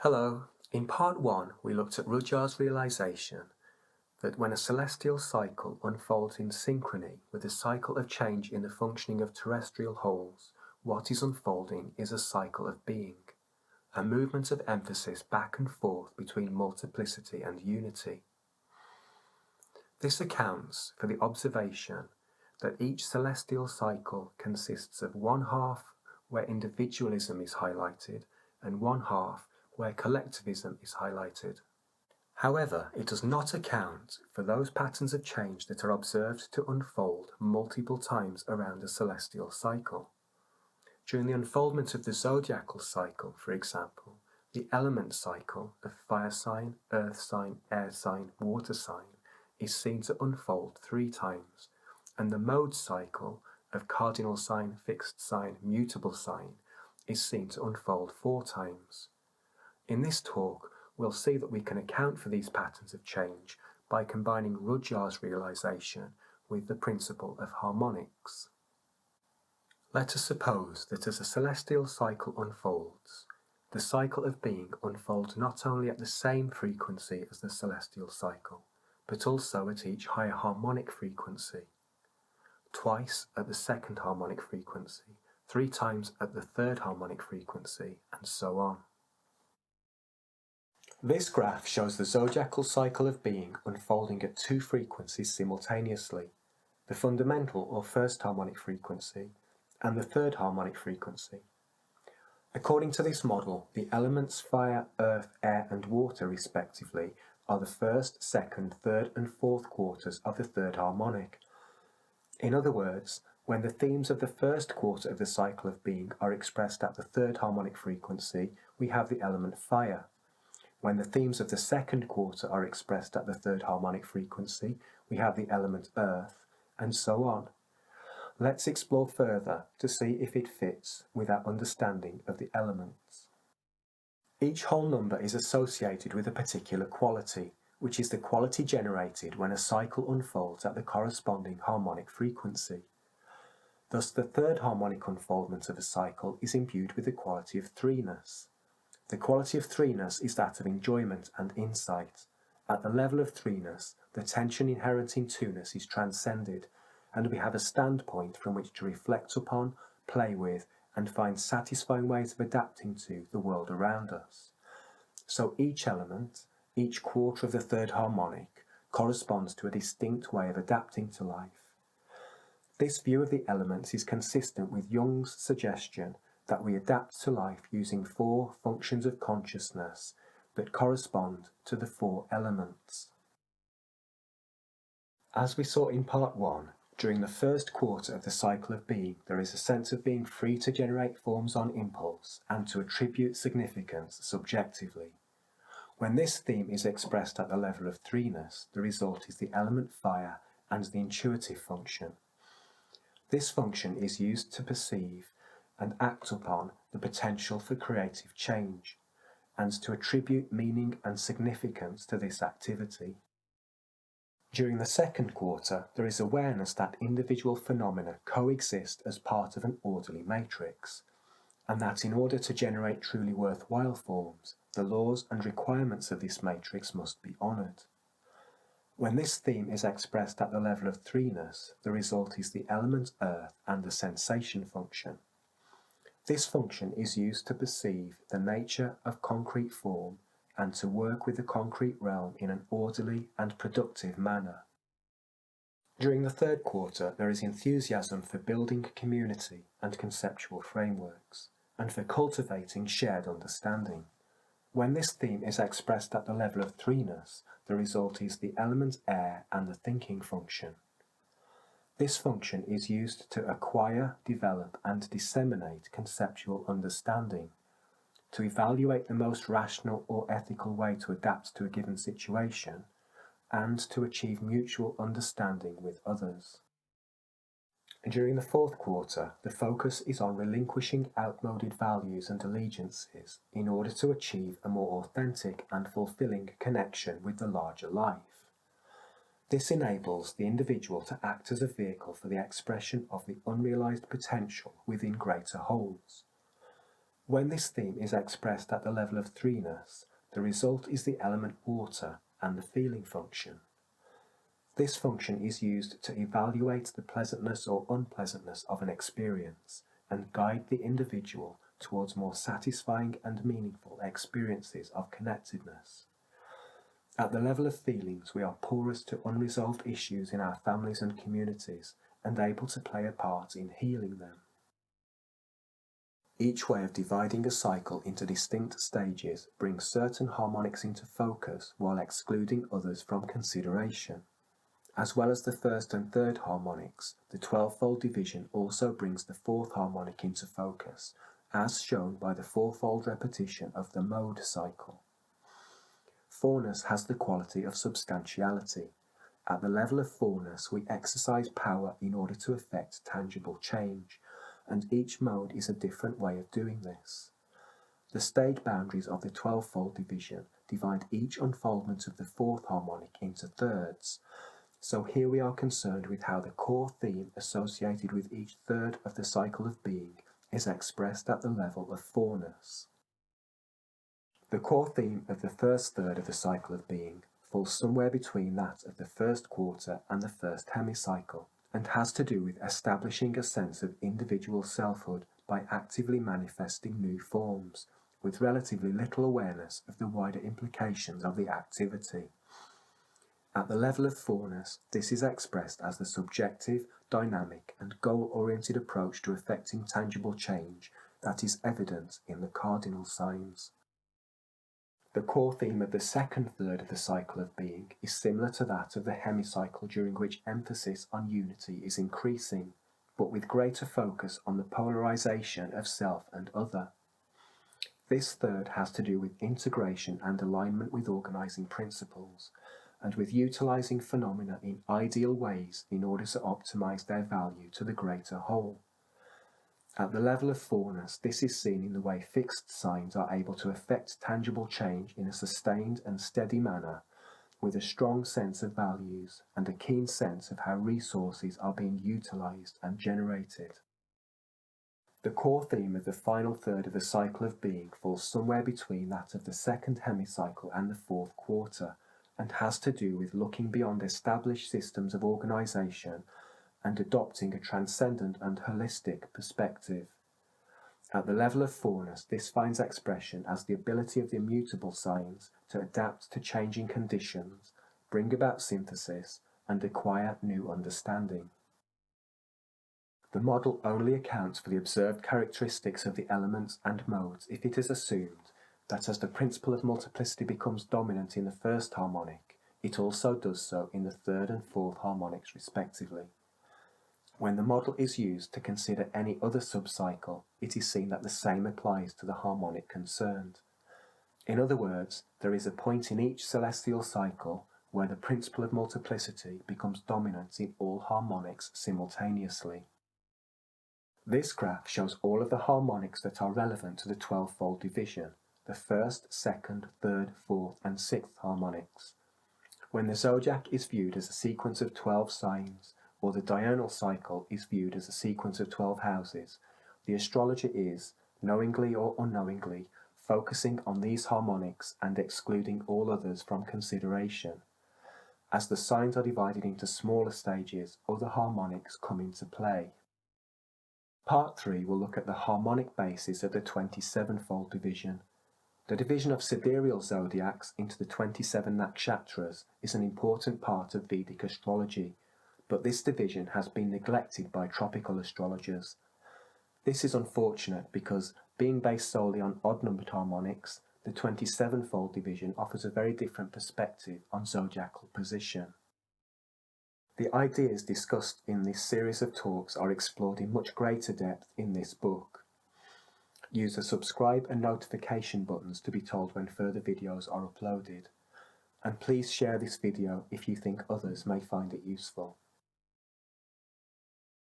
Hello. In part 1, we looked at Rudhyar's realization that when a celestial cycle unfolds in synchrony with the cycle of change in the functioning of terrestrial wholes, what is unfolding is a cycle of being, a movement of emphasis back and forth between multiplicity and unity. This accounts for the observation that each celestial cycle consists of one half where individualism is highlighted and one half where collectivism is highlighted. However, it does not account for those patterns of change that are observed to unfold multiple times around a celestial cycle. During the unfoldment of the zodiacal cycle, for example, the element cycle of fire sign, earth sign, air sign, water sign is seen to unfold 3 times, and the mode cycle of cardinal sign, fixed sign, mutable sign is seen to unfold 4 times. In this talk, we'll see that we can account for these patterns of change by combining Rudhyar's realization with the principle of harmonics. Let us suppose that as a celestial cycle unfolds, the cycle of being unfolds not only at the same frequency as the celestial cycle, but also at each higher harmonic frequency, twice at the second harmonic frequency, 3 times at the third harmonic frequency, and so on. This graph shows the zodiacal cycle of being unfolding at 2 frequencies simultaneously, the fundamental or first harmonic frequency and the third harmonic frequency. According to this model, the elements fire, earth, air and water respectively are the first, second, third and fourth quarters of the third harmonic. In other words, when the themes of the first quarter of the cycle of being are expressed at the third harmonic frequency, we have the element fire. When the themes of the second quarter are expressed at the third harmonic frequency, we have the element earth, and so on. Let's explore further to see if it fits with our understanding of the elements. Each whole number is associated with a particular quality, which is the quality generated when a cycle unfolds at the corresponding harmonic frequency. Thus, the third harmonic unfoldment of a cycle is imbued with the quality of threeness. The quality of threeness is that of enjoyment and insight. At the level of threeness, the tension inherent in two-ness is transcended, and we have a standpoint from which to reflect upon, play with, and find satisfying ways of adapting to the world around us. So each element, each quarter of the third harmonic, corresponds to a distinct way of adapting to life. This view of the elements is consistent with Jung's suggestion that we adapt to life using 4 functions of consciousness that correspond to the 4 elements. As we saw in part 1, during the first quarter of the cycle of being, there is a sense of being free to generate forms on impulse and to attribute significance subjectively. When this theme is expressed at the level of threeness, the result is the element fire and the intuitive function. This function is used to perceive and act upon the potential for creative change, and to attribute meaning and significance to this activity. During the second quarter, there is awareness that individual phenomena coexist as part of an orderly matrix, and that in order to generate truly worthwhile forms, the laws and requirements of this matrix must be honoured. When this theme is expressed at the level of threeness, the result is the element earth and the sensation function. This function is used to perceive the nature of concrete form and to work with the concrete realm in an orderly and productive manner. During the third quarter, there is enthusiasm for building community and conceptual frameworks, and for cultivating shared understanding. When this theme is expressed at the level of threeness, the result is the element air and the thinking function. This function is used to acquire, develop, and disseminate conceptual understanding, to evaluate the most rational or ethical way to adapt to a given situation, and to achieve mutual understanding with others. During the fourth quarter, the focus is on relinquishing outmoded values and allegiances in order to achieve a more authentic and fulfilling connection with the larger life. This enables the individual to act as a vehicle for the expression of the unrealized potential within greater wholes. When this theme is expressed at the level of threeness, the result is the element water and the feeling function. This function is used to evaluate the pleasantness or unpleasantness of an experience and guide the individual towards more satisfying and meaningful experiences of connectedness. At the level of feelings, we are porous to unresolved issues in our families and communities and able to play a part in healing them. Each way of dividing a cycle into distinct stages brings certain harmonics into focus while excluding others from consideration. As well as the first and third harmonics, the 12-fold division also brings the fourth harmonic into focus, as shown by the fourfold repetition of the mode cycle. Fourness has the quality of substantiality. At the level of fourness, we exercise power in order to effect tangible change, and each mode is a different way of doing this. The stage boundaries of the 12-fold division divide each unfoldment of the fourth harmonic into thirds. So here we are concerned with how the core theme associated with each third of the cycle of being is expressed at the level of fourness. The core theme of the first third of the cycle of being falls somewhere between that of the first quarter and the first hemicycle, and has to do with establishing a sense of individual selfhood by actively manifesting new forms, with relatively little awareness of the wider implications of the activity. At the level of fourness, this is expressed as the subjective, dynamic, and goal-oriented approach to effecting tangible change that is evident in the cardinal signs. The core theme of the second third of the cycle of being is similar to that of the hemicycle, during which emphasis on unity is increasing, but with greater focus on the polarization of self and other. This third has to do with integration and alignment with organizing principles, and with utilizing phenomena in ideal ways in order to optimize their value to the greater whole. At the level of fourness, this is seen in the way fixed signs are able to effect tangible change in a sustained and steady manner, with a strong sense of values and a keen sense of how resources are being utilized and generated. The core theme of the final third of the cycle of being falls somewhere between that of the second hemicycle and the fourth quarter, and has to do with looking beyond established systems of organization and adopting a transcendent and holistic perspective. At the level of fourness, this finds expression as the ability of the immutable signs to adapt to changing conditions, bring about synthesis, and acquire new understanding. The model only accounts for the observed characteristics of the elements and modes if it is assumed that as the principle of multiplicity becomes dominant in the first harmonic, it also does so in the third and fourth harmonics respectively. When the model is used to consider any other subcycle, it is seen that the same applies to the harmonic concerned. In other words, there is a point in each celestial cycle where the principle of multiplicity becomes dominant in all harmonics simultaneously. This graph shows all of the harmonics that are relevant to the 12-fold division, the first, second, third, fourth, and sixth harmonics. When the zodiac is viewed as a sequence of 12 signs, or the diurnal cycle is viewed as a sequence of 12 houses, the astrologer is, knowingly or unknowingly, focusing on these harmonics and excluding all others from consideration. As the signs are divided into smaller stages, other harmonics come into play. Part 3 will look at the harmonic basis of the 27-fold division. The division of sidereal zodiacs into the 27 nakshatras is an important part of Vedic astrology, but this division has been neglected by tropical astrologers. This is unfortunate because, being based solely on odd-numbered harmonics, the 27-fold division offers a very different perspective on zodiacal position. The ideas discussed in this series of talks are explored in much greater depth in this book. Use the subscribe and notification buttons to be told when further videos are uploaded. And please share this video if you think others may find it useful.